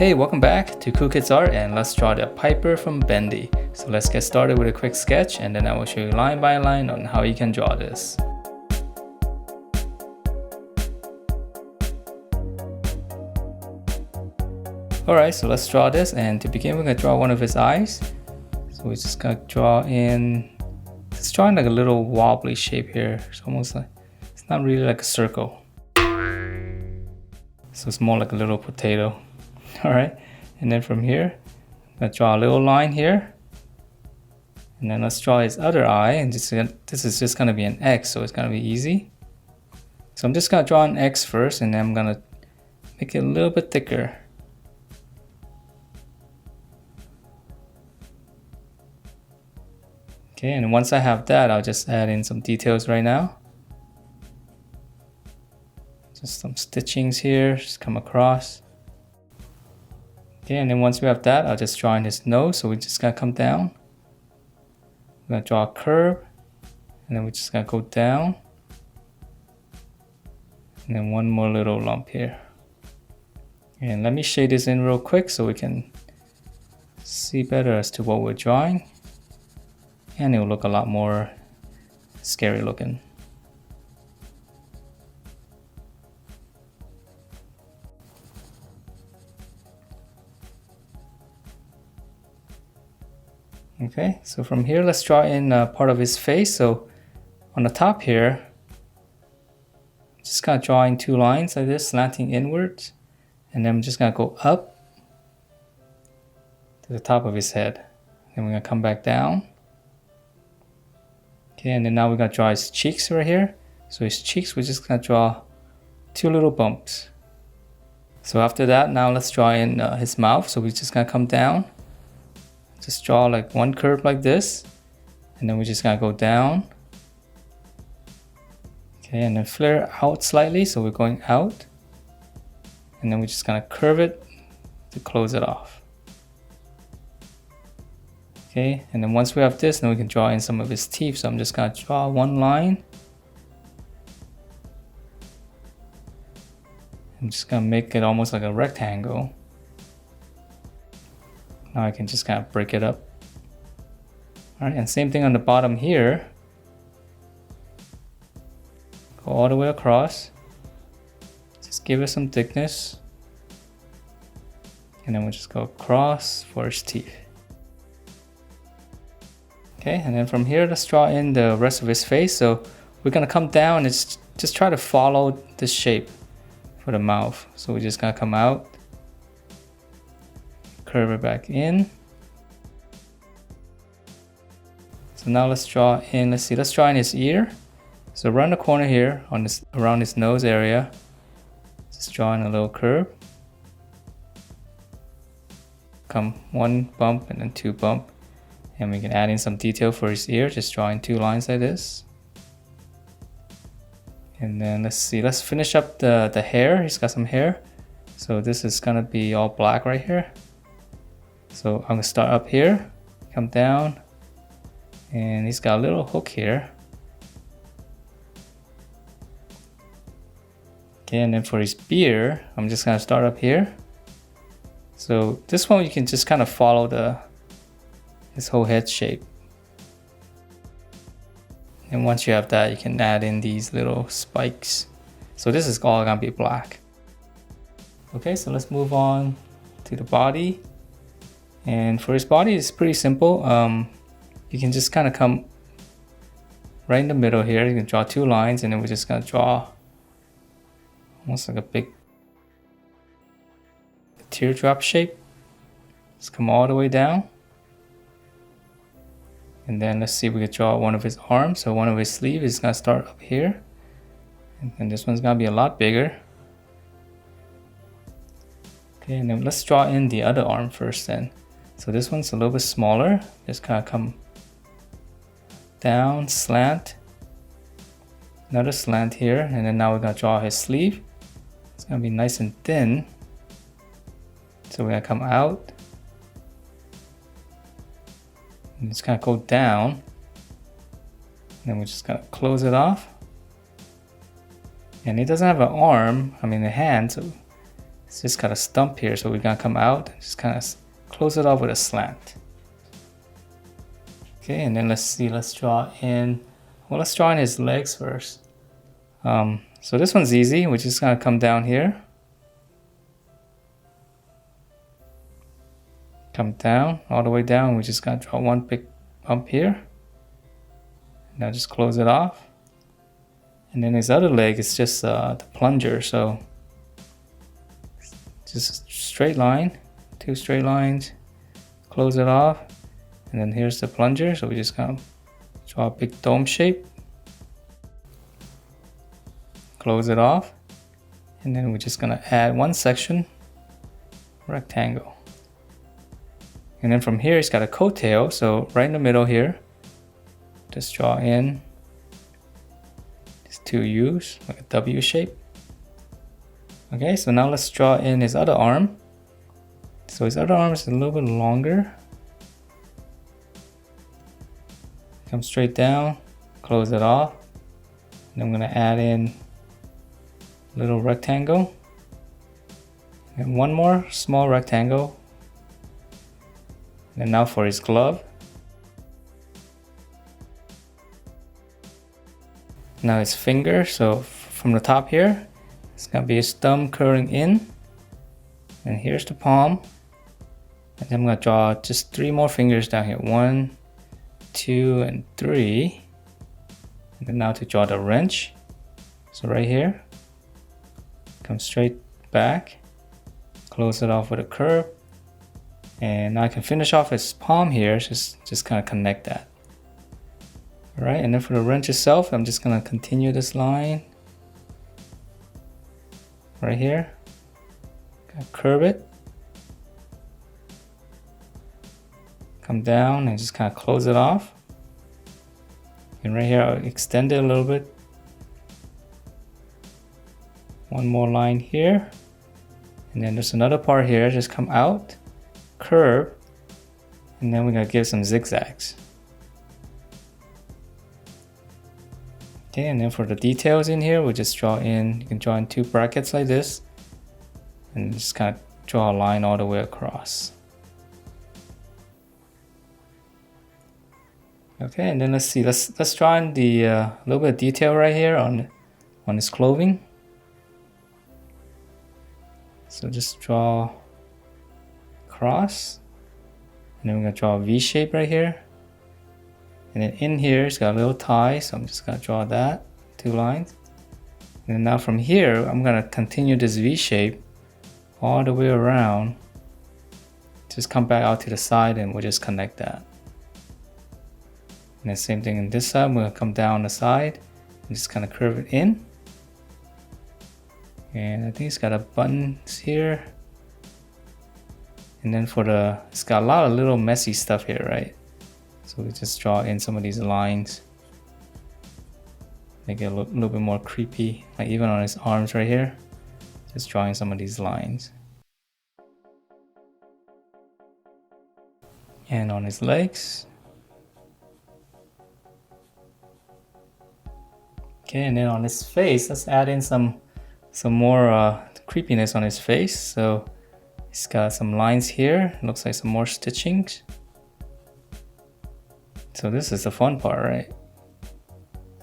Hey, welcome back to Cool Kids Art, and let's draw the Piper from Bendy. So let's get started with a quick sketch, and then I will show you line by line on how you can draw this. Alright, so let's draw this, and to begin we're going to draw one of his eyes. So we're just going to draw in, it's drawing like a little wobbly shape here. It's almost like, it's not really like a circle. So it's more like a little potato. Alright, and then from here, I'm going to draw a little line here. And then let's draw his other eye, and this is just going to be an X, so it's going to be easy. So I'm just going to draw an X first, and then I'm going to make it a little bit thicker. Okay, and once I have that, I'll just add in some details right now. Just some stitchings here, just come across. Okay, and then once we have that, I'll just draw in his nose. So we're just gonna come down. We're gonna draw a curve, and then we're just gonna go down. And then one more little lump here. And let me shade this in real quick so we can see better as to what we're drawing. And it will look a lot more scary looking. Okay, so from here, let's draw in part of his face. So on the top here, just gonna draw in two lines like this, slanting inwards. And then I'm just gonna go up to the top of his head. Then we're gonna come back down. Okay, and then now we're gonna draw his cheeks right here. So his cheeks, we're just gonna draw two little bumps. So after that, now let's draw in his mouth. So we're just gonna come down. Just draw like one curve like this, and then we're just gonna go down. Okay, and then flare out slightly, so we're going out. And then we're just gonna curve it to close it off. Okay, and then once we have this, then we can draw in some of his teeth. So I'm just gonna draw one line. I'm just gonna make it almost like a rectangle. Now I can just kind of break it up. Alright, and same thing on the bottom here. Go all the way across. Just give it some thickness. And then we'll just go across for his teeth. Okay, and then from here, let's draw in the rest of his face. So we're gonna come down and just try to follow this shape for the mouth. So we're just gonna come out. Curve it back in. So now let's draw in, let's draw in his ear. So around the corner here, on this, around his nose area, just draw in a little curve. Come one bump and then two bump. And we can add in some detail for his ear, just draw in two lines like this. And then let's finish up the hair. He's got some hair. So this is gonna be all black right here. So I'm gonna start up here, come down, and he's got a little hook here. Okay, and then for his beard, I'm just gonna start up here. So this one you can just kind of follow his whole head shape. And once you have that, you can add in these little spikes. So this is all gonna be black. Okay, so let's move on to the body. And for his body, it's pretty simple. You can just kind of come right in the middle here. You can draw two lines, and then we're just gonna draw almost like a big teardrop shape. Just come all the way down. And then let's see if we can draw one of his arms. So one of his sleeves is gonna start up here. And this one's gonna be a lot bigger. Okay, and then let's draw in the other arm first then. So this one's a little bit smaller. Just kind of come down, slant. Another slant here. And then now we're gonna draw his sleeve. It's gonna be nice and thin. So we're gonna come out. And just kind of go down. And then we're just gonna close it off. And it doesn't have an arm, I mean a hand, so It's just got a stump here, so we're gonna come out and just kind of close it off with a slant. Okay, and then let's see, let's draw in, well, let's draw in his legs first. So this one's easy. We're just gonna come down here. Come down, all the way down. We're just gonna draw one big bump here. Now just close it off. And then his other leg is just the plunger, so just a straight line, 2 straight lines, close it off, and then here's the plunger, so we just gonna draw a big dome shape, close it off, and then we're just gonna add one section, rectangle. And then from here it's got a coattail, so right in the middle here, just draw in these 2 U's, like a W shape. Okay, so now let's draw in his other arm. So his other arm is a little bit longer. Come straight down, close it off. And I'm gonna add in a little rectangle. And one more small rectangle. And now for his glove. Now his finger, so from the top here, it's gonna be his thumb curling in, and here's the palm. And then I'm gonna draw just 3 more fingers down here. 1, 2, and 3. And then now to draw the wrench. So right here, come straight back, close it off with a curve, and now I can finish off his palm here. Just kind of connect that. All right, and then for the wrench itself, I'm just gonna continue this line. Right here, curve it, come down and just kind of close it off. And right here, I'll extend it a little bit. One more line here, and then there's another part here. Just come out, curve, and then we're gonna give some zigzags. Okay, and then for the details in here, we'll just draw in, you can draw in 2 brackets like this, and just kind of draw a line all the way across. Okay, and then let's see, let's draw in the little bit of detail right here on his clothing. So just draw across, and then we're gonna draw a V shape right here. And then in here, it's got a little tie, so I'm just gonna draw that, 2 lines. And then now from here, I'm gonna continue this V shape all the way around. Just come back out to the side and we'll just connect that. And then same thing on this side, I'm gonna come down the side and just kind of curve it in. And I think it's got a buttons here. And then for it's got a lot of little messy stuff here, right? So we just draw in some of these lines, make it a little bit more creepy, like even on his arms right here, just drawing some of these lines. And on his legs. Okay, and then on his face, let's add in some more creepiness on his face. So he's got some lines here, looks like some more stitchings. So this is the fun part, right?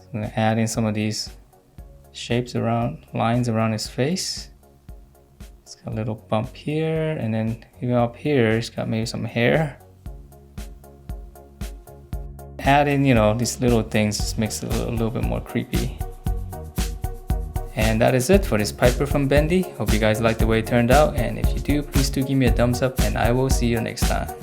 So I'm gonna add in some of these shapes around, lines around his face. It's got a little bump here, and then even up here, it's got maybe some hair. Add in, you know, these little things, just makes it a little bit more creepy. And that is it for this Piper from Bendy. Hope you guys liked the way it turned out, and if you do, please do give me a thumbs up, and I will see you next time.